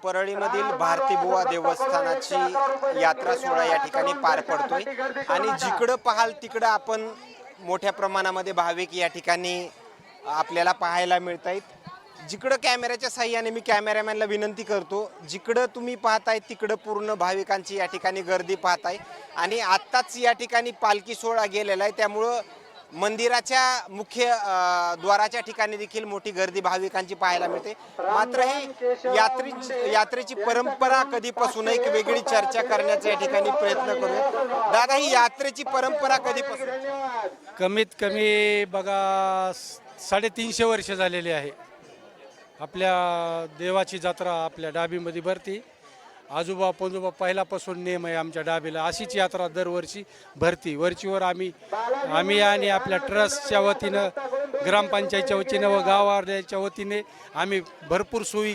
परळीमधील भारती बुवा देवस्थानाची यात्रा सोहळा या ठिकाणी पार पडतोय आणि जिकडं पाहाल तिकडं आपण मोठ्या प्रमाणामध्ये भाविक या ठिकाणी आपल्याला पाहायला मिळत आहेत। जिकडं कॅमेऱ्याच्या साह्याने मी कॅमेरामॅनला विनंती करतो, जिकडं तुम्ही पाहताय तिकडं पूर्ण भाविकांची या ठिकाणी गर्दी पाहताय आणि आत्ताच या ठिकाणी पालखी सोहळा गेलेला आहे, त्यामुळं मंदिराच्या मुख्य द्वाराच्या ठिकाणी देखील मोठी गर्दी भाविकांची पाहायला मिळते। मात्र ही यात्रेची परंपरा कधीपासून एक वेगळी चर्चा करण्याचा या ठिकाणी प्रयत्न करूया। दादा, ही यात्रेची परंपरा कधीपासून? कमीत कमी बघा 350 वर्ष झालेली आहे। आपल्या देवाची जत्रा आपल्या डाबीमध्ये भरती। आजोबा पंजोबा पहिल्यापासून नेम आहे आमच्या डाबीला, अशीच यात्रा दरवर्षी भरती। वरचीवर आम्ही आणि आपल्या ट्रस्टच्या वतीनं, ग्रामपंचायतच्या वतीनं व गाववाल्याच्या वतीने आम्ही भरपूर सोयी